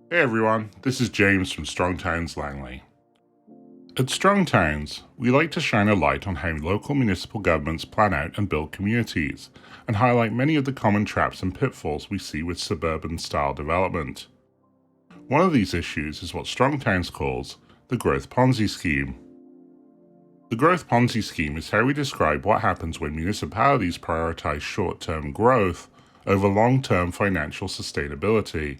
Hey everyone, this is James from Strong Towns Langley. At Strong Towns, we like to shine a light on how local municipal governments plan out and build communities, and highlight many of the common traps and pitfalls we see with suburban-style development. One of these issues is what Strong Towns calls the Growth Ponzi Scheme. The Growth Ponzi Scheme is how we describe what happens when municipalities prioritize short-term growth over long-term financial sustainability,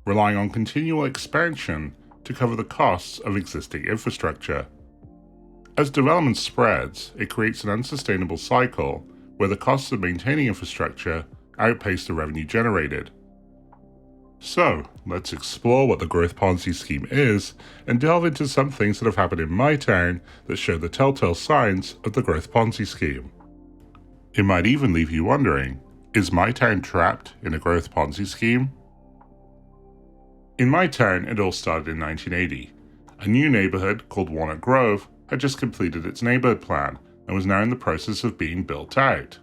relying on continual expansion to cover the costs of existing infrastructure. As development spreads, it creates an unsustainable cycle where the costs of maintaining infrastructure outpace the revenue generated. So, let's explore what the Growth Ponzi Scheme is and delve into some things that have happened in my town that show the telltale signs of the Growth Ponzi Scheme. It might even leave you wondering, is my town trapped in a Growth Ponzi Scheme? In my town, it all started in 1980. A new neighborhood called Walnut Grove had just completed its neighborhood plan and was now in the process of being built out.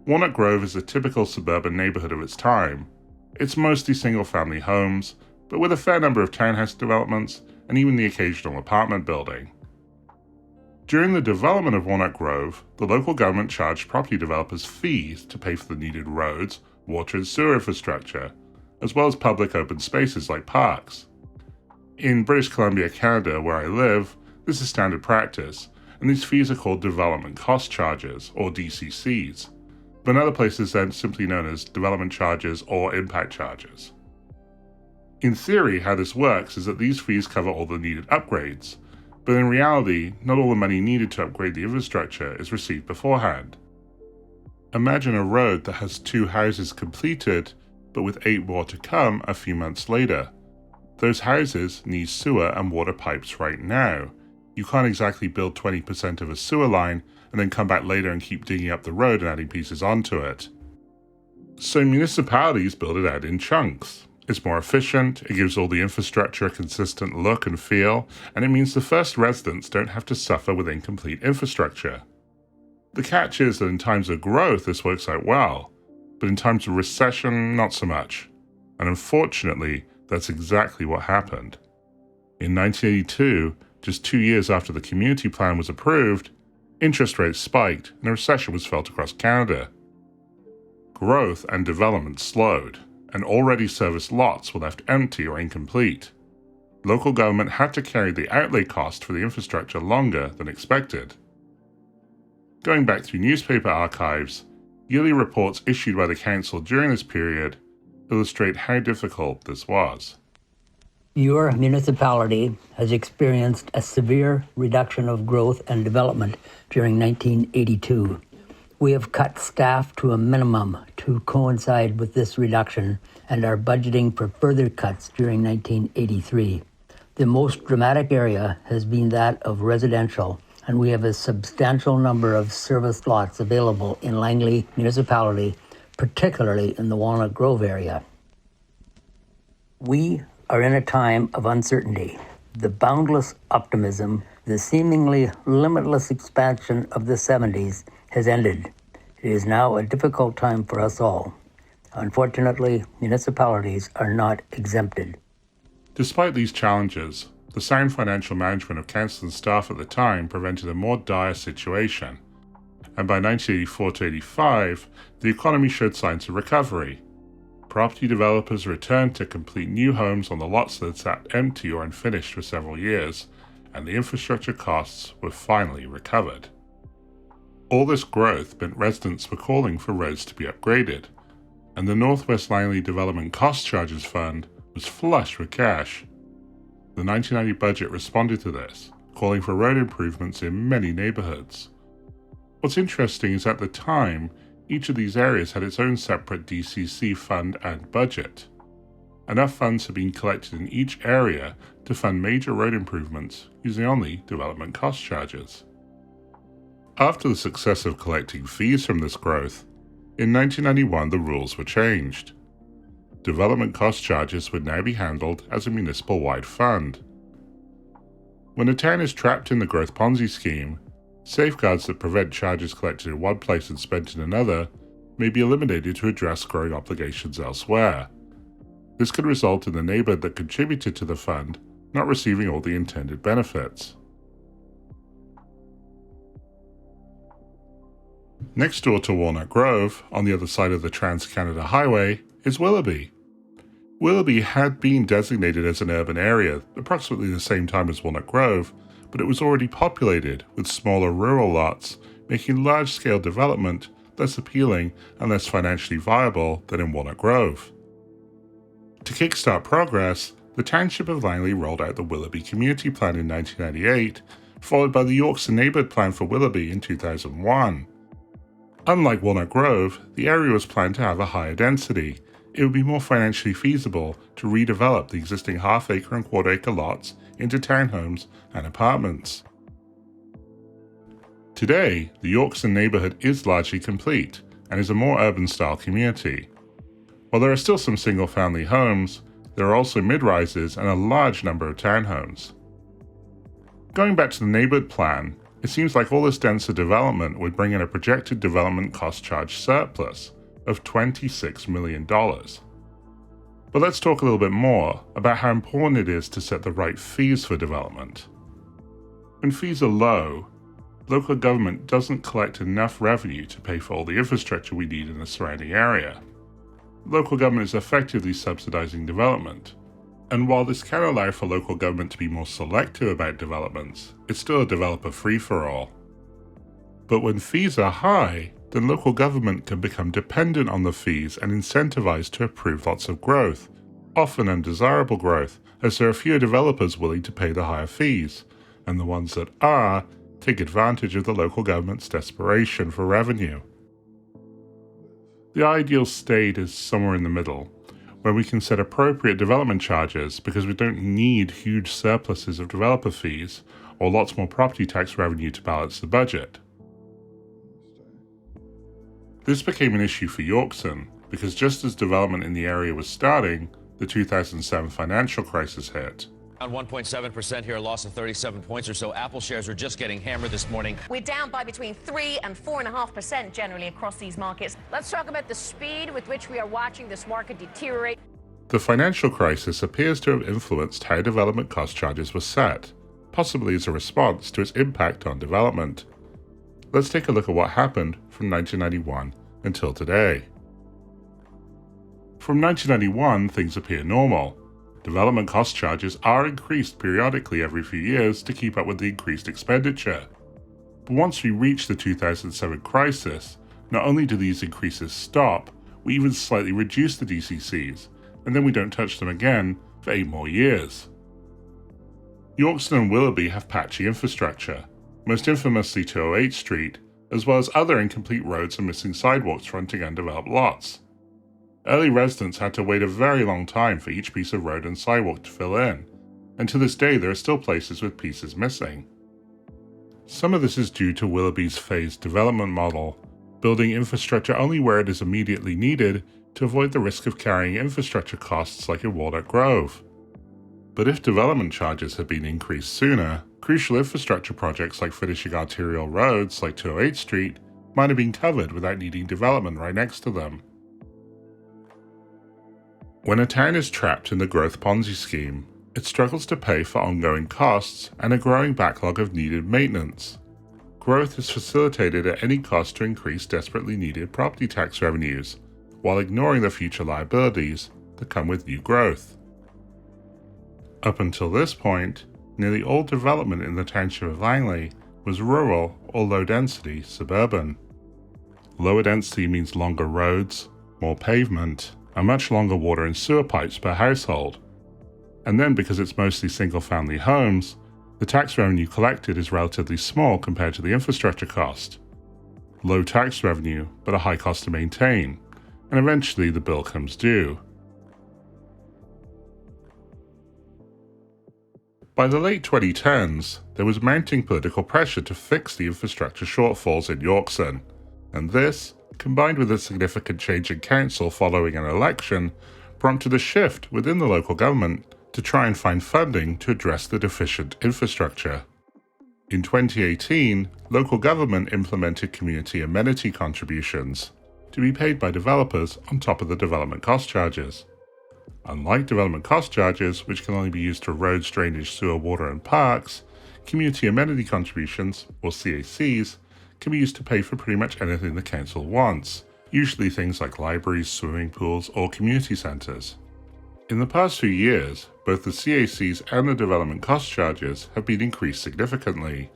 Walnut Grove is a typical suburban neighborhood of its time. It's mostly single-family homes, but with a fair number of townhouse developments and even the occasional apartment building. During the development of Walnut Grove, the local government charged property developers fees to pay for the needed roads, water and sewer infrastructure, as well as public open spaces like parks. In British Columbia, Canada, where I live, this is standard practice, and these fees are called development cost charges, or DCCs, but in other places they're simply known as development charges or impact charges. In theory, how this works is that these fees cover all the needed upgrades, but in reality, not all the money needed to upgrade the infrastructure is received beforehand. Imagine a road that has 2 houses completed, but with 8 more to come a few months later. Those houses need sewer and water pipes right now. You can't exactly build 20% of a sewer line and then come back later and keep digging up the road and adding pieces onto it. So municipalities build it out in chunks. It's more efficient, it gives all the infrastructure a consistent look and feel, and it means the first residents don't have to suffer with incomplete infrastructure. The catch is that in times of growth this works out well, but in times of recession, not so much. And unfortunately, that's exactly what happened. In 1982, just 2 years after the community plan was approved, interest rates spiked and a recession was felt across Canada. Growth and development slowed, and already serviced lots were left empty or incomplete. Local government had to carry the outlay cost for the infrastructure longer than expected. Going back through newspaper archives, yearly reports issued by the council during this period illustrate how difficult this was. Your municipality has experienced a severe reduction of growth and development during 1982. We have cut staff to a minimum to coincide with this reduction and are budgeting for further cuts during 1983. The most dramatic area has been that of residential, and we have a substantial number of service lots available in Langley Municipality, particularly in the Walnut Grove area. We are in a time of uncertainty. The boundless optimism, the seemingly limitless expansion of the 70s has ended. It is now a difficult time for us all. Unfortunately, municipalities are not exempted. Despite these challenges, the sound financial management of council and staff at the time prevented a more dire situation, and by 1984 to 85, the economy showed signs of recovery. Property developers returned to complete new homes on the lots that had sat empty or unfinished for several years, and the infrastructure costs were finally recovered. All this growth meant residents were calling for roads to be upgraded, and the Northwest Langley Development Cost Charges Fund was flush with cash. The 1990 budget responded to this, calling for road improvements in many neighborhoods. What's interesting is at the time, each of these areas had its own separate DCC fund and budget. Enough funds had been collected in each area to fund major road improvements using only development cost charges. After the success of collecting fees from this growth, in 1991 the rules were changed. Development cost charges would now be handled as a municipal-wide fund. When a town is trapped in the Growth Ponzi scheme, safeguards that prevent charges collected in one place and spent in another may be eliminated to address growing obligations elsewhere. This could result in the neighbour that contributed to the fund not receiving all the intended benefits. Next door to Walnut Grove, on the other side of the Trans-Canada Highway, is Willoughby. Willoughby had been designated as an urban area approximately the same time as Walnut Grove, but it was already populated with smaller rural lots, making large-scale development less appealing and less financially viable than in Walnut Grove. To kickstart progress, the Township of Langley rolled out the Willoughby Community Plan in 1998, followed by the Yorkson Neighbourhood Plan for Willoughby in 2001. Unlike Walnut Grove, the area was planned to have a higher density. It would be more financially feasible to redevelop the existing half-acre and quarter-acre lots into townhomes and apartments. Today, the Yorkson neighbourhood is largely complete and is a more urban-style community. While there are still some single-family homes, there are also mid-rises and a large number of townhomes. Going back to the neighbourhood plan, it seems like all this denser development would bring in a projected development cost charge surplus of $26 million. But let's talk a little bit more about how important it is to set the right fees for development. When fees are low, local government doesn't collect enough revenue to pay for all the infrastructure we need in the surrounding area. Local government is effectively subsidizing development. And while this can allow for local government to be more selective about developments, it's still a developer free-for-all. But when fees are high, then local government can become dependent on the fees and incentivized to approve lots of growth, often undesirable growth, as there are fewer developers willing to pay the higher fees, and the ones that are take advantage of the local government's desperation for revenue. The ideal state is somewhere in the middle, where we can set appropriate development charges because we don't need huge surpluses of developer fees or lots more property tax revenue to balance the budget. This became an issue for Yorkson because just as development in the area was starting, the 2007 financial crisis hit. Down 1.7% here, a loss of 37 points or so. Apple shares are just getting hammered this morning. We're down by between 3 and 4.5% generally across these markets. Let's talk about the speed with which we are watching this market deteriorate. The financial crisis appears to have influenced how development cost charges were set, possibly as a response to its impact on development. Let's take a look at what happened from 1991 until today. From 1991, things appear normal. Development cost charges are increased periodically every few years to keep up with the increased expenditure. But once we reach the 2007 crisis, not only do these increases stop, we even slightly reduce the DCCs, and then we don't touch them again for 8 more years. Yorkson and Willoughby have patchy infrastructure, most infamously 208 Street, as well as other incomplete roads and missing sidewalks fronting undeveloped lots. Early residents had to wait a very long time for each piece of road and sidewalk to fill in, and to this day there are still places with pieces missing. Some of this is due to Willoughby's phased development model, building infrastructure only where it is immediately needed to avoid the risk of carrying infrastructure costs like in Walnut Grove. But if development charges had been increased sooner, crucial infrastructure projects like finishing arterial roads like 208 Street might have been covered without needing development right next to them. When a town is trapped in the growth Ponzi scheme, it struggles to pay for ongoing costs and a growing backlog of needed maintenance. Growth is facilitated at any cost to increase desperately needed property tax revenues, while ignoring the future liabilities that come with new growth. Up until this point, nearly all development in the township of Langley was rural or low-density suburban. Lower density means longer roads, more pavement, and much longer water and sewer pipes per household. And then because it's mostly single-family homes, the tax revenue collected is relatively small compared to the infrastructure cost. Low tax revenue, but a high cost to maintain, and eventually the bill comes due. By the late 2010s, there was mounting political pressure to fix the infrastructure shortfalls in Yorkson, and this, combined with a significant change in council following an election, prompted a shift within the local government to try and find funding to address the deficient infrastructure. In 2018, local government implemented community amenity contributions to be paid by developers on top of the development cost charges. Unlike development cost charges, which can only be used for roads, drainage, sewer, water, and parks, community amenity contributions, or CACs, can be used to pay for pretty much anything the council wants, usually things like libraries, swimming pools, or community centres. In the past few years, both the CACs and the development cost charges have been increased significantly.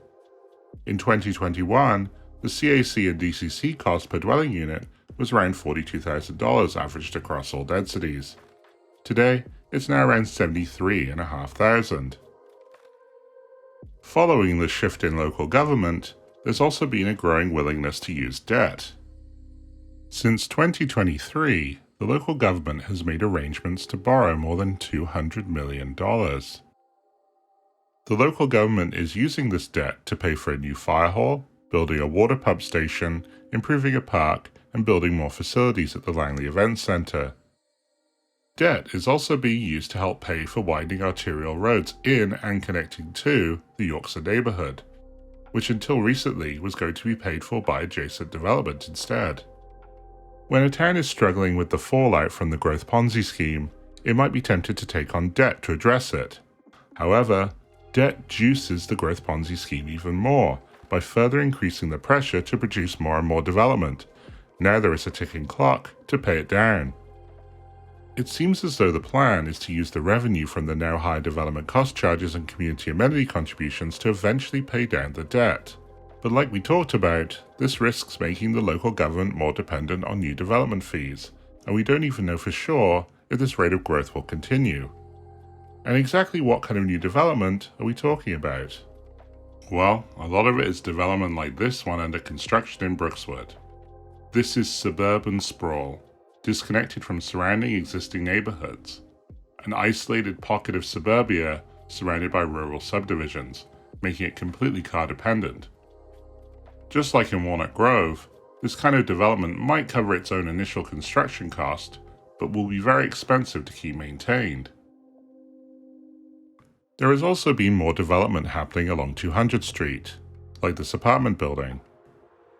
In 2021, the CAC and DCC cost per dwelling unit was around $42,000 averaged across all densities. Today, it's now around $73,500. Following the shift in local government, there's also been a growing willingness to use debt. Since 2023, the local government has made arrangements to borrow more than $200 million. The local government is using this debt to pay for a new fire hall, building a water pump station, improving a park, and building more facilities at the Langley Event Centre. Debt is also being used to help pay for widening arterial roads in and connecting to the Yorkshire neighbourhood, which until recently was going to be paid for by adjacent development instead. When a town is struggling with the fallout from the growth Ponzi scheme, it might be tempted to take on debt to address it. However, debt juices the growth Ponzi scheme even more by further increasing the pressure to produce more and more development. Now there is a ticking clock to pay it down. It seems as though the plan is to use the revenue from the now high development cost charges and community amenity contributions to eventually pay down the debt. But like we talked about, this risks making the local government more dependent on new development fees, and we don't even know for sure if this rate of growth will continue. And exactly what kind of new development are we talking about? Well, a lot of it is development like this one under construction in Brookswood. This is suburban sprawl, disconnected from surrounding existing neighbourhoods, an isolated pocket of suburbia surrounded by rural subdivisions, making it completely car dependent. Just like in Walnut Grove, this kind of development might cover its own initial construction cost, but will be very expensive to keep maintained. There has also been more development happening along 200 Street, like this apartment building.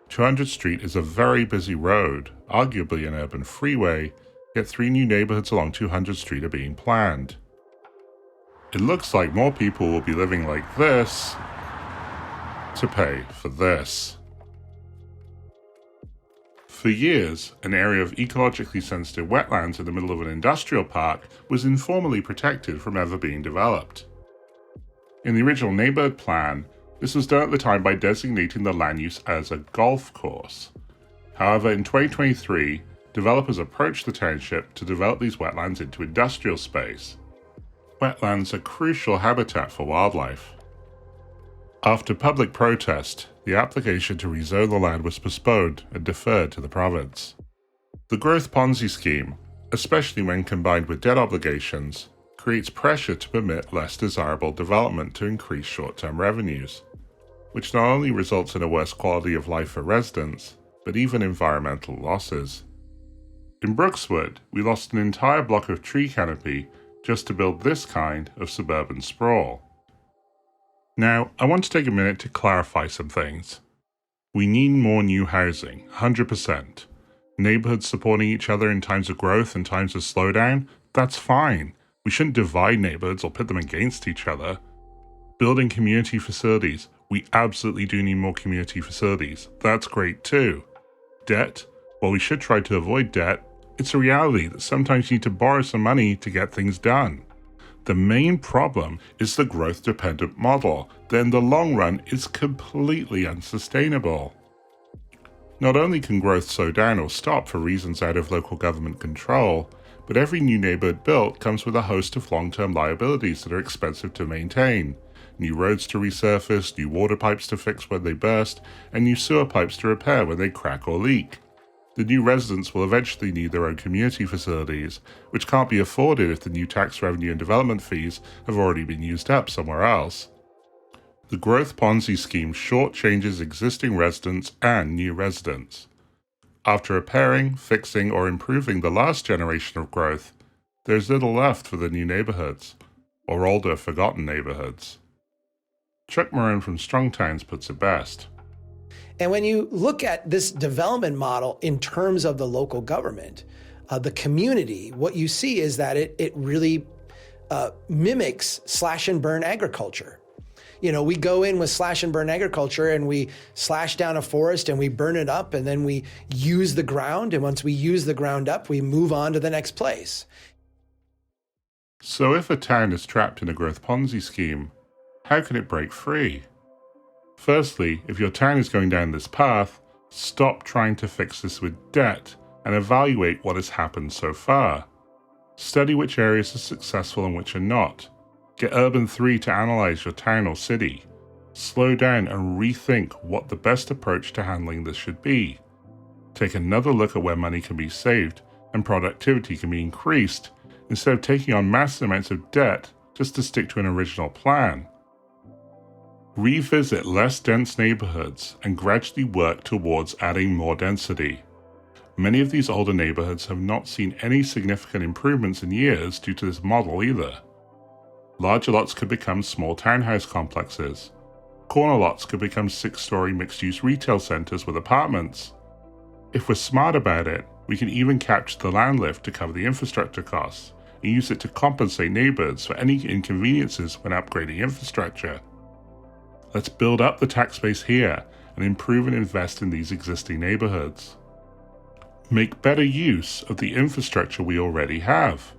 200 Street is a very busy road, arguably an urban freeway, yet 3 new neighbourhoods along 200 Street are being planned. It looks like more people will be living like this to pay for this. For years, an area of ecologically sensitive wetlands in the middle of an industrial park was informally protected from ever being developed. In the original neighbourhood plan, this was done at the time by designating the land use as a golf course. However, in 2023, developers approached the township to develop these wetlands into industrial space. Wetlands are crucial habitat for wildlife. After public protest, the application to rezone the land was postponed and deferred to the province. The growth Ponzi scheme, especially when combined with debt obligations, creates pressure to permit less desirable development to increase short-term revenues, which not only results in a worse quality of life for residents, but even environmental losses. In Brookswood, we lost an entire block of tree canopy just to build this kind of suburban sprawl. Now, I want to take a minute to clarify some things. We need more new housing, 100%. Neighbourhoods supporting each other in times of growth and times of slowdown, that's fine. We shouldn't divide neighbourhoods or pit them against each other. Building community facilities, we absolutely do need more community facilities. That's great too. Debt, while we should try to avoid debt, it's a reality that sometimes you need to borrow some money to get things done. The main problem is the growth-dependent model that in the long run is completely unsustainable. Not only can growth slow down or stop for reasons out of local government control, but every new neighbourhood built comes with a host of long-term liabilities that are expensive to maintain. New roads to resurface, new water pipes to fix when they burst, and new sewer pipes to repair when they crack or leak. The new residents will eventually need their own community facilities, which can't be afforded if the new tax revenue and development fees have already been used up somewhere else. The growth Ponzi scheme shortchanges existing residents and new residents. After repairing, fixing, or improving the last generation of growth, there's little left for the new neighbourhoods, or older forgotten neighbourhoods. Chuck Moran from Strong Towns puts it best. And when you look at this development model in terms of the local government, the community, what you see is that it really mimics slash and burn agriculture. You know, we go in with slash and burn agriculture and we slash down a forest and we burn it up and then we use the ground. And once we use the ground up, we move on to the next place. So if a town is trapped in a growth Ponzi scheme, how can it break free? Firstly, if your town is going down this path, stop trying to fix this with debt and evaluate what has happened so far. Study which areas are successful and which are not. Get Urban 3 to analyze your town or city. Slow down and rethink what the best approach to handling this should be. Take another look at where money can be saved and productivity can be increased instead of taking on massive amounts of debt just to stick to an original plan. Revisit less dense neighborhoods and gradually work towards adding more density. Many of these older neighborhoods have not seen any significant improvements in years due to this model either. Larger lots could become small townhouse complexes. Corner lots could become 6-story mixed-use retail centers with apartments. If we're smart about it, we can even capture the land lift to cover the infrastructure costs and use it to compensate neighbors for any inconveniences when upgrading infrastructure. Let's build up the tax base here and improve and invest in these existing neighborhoods. Make better use of the infrastructure we already have.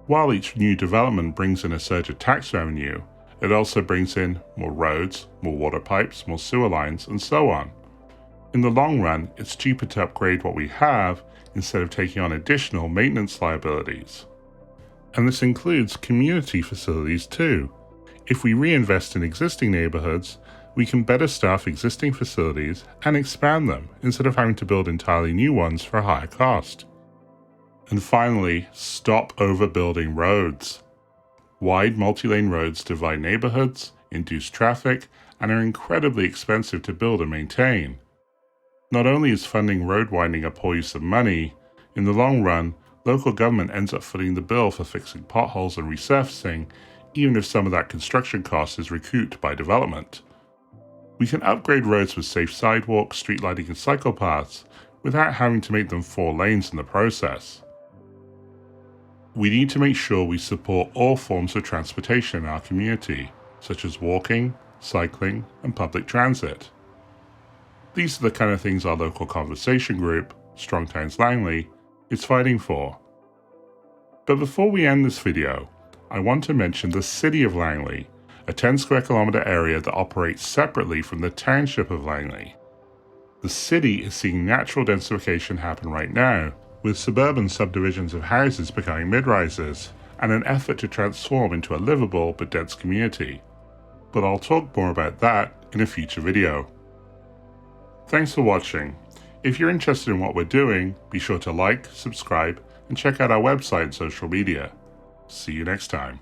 While each new development brings in a surge of tax revenue, it also brings in more roads, more water pipes, more sewer lines, and so on. In the long run, it's cheaper to upgrade what we have instead of taking on additional maintenance liabilities. And this includes community facilities too. If we reinvest in existing neighborhoods, we can better staff existing facilities and expand them instead of having to build entirely new ones for a higher cost. And finally, stop overbuilding roads. Wide multi-lane roads divide neighborhoods, induce traffic, and are incredibly expensive to build and maintain. Not only is funding road widening a poor use of money, in the long run, local government ends up footing the bill for fixing potholes and resurfacing, even if some of that construction cost is recouped by development. We can upgrade roads with safe sidewalks, street lighting, and cycle paths without having to make them 4 lanes in the process. We need to make sure we support all forms of transportation in our community, such as walking, cycling, and public transit. These are the kind of things our local conversation group, Strong Towns Langley, is fighting for. But before we end this video, I want to mention the City of Langley, a 10 square kilometer area that operates separately from the Township of Langley. The city is seeing natural densification happen right now, with suburban subdivisions of houses becoming mid-rises, and an effort to transform into a livable but dense community. But I'll talk more about that in a future video. Thanks for watching. If you're interested in what we're doing, be sure to like, subscribe, and check out our website and social media. See you next time.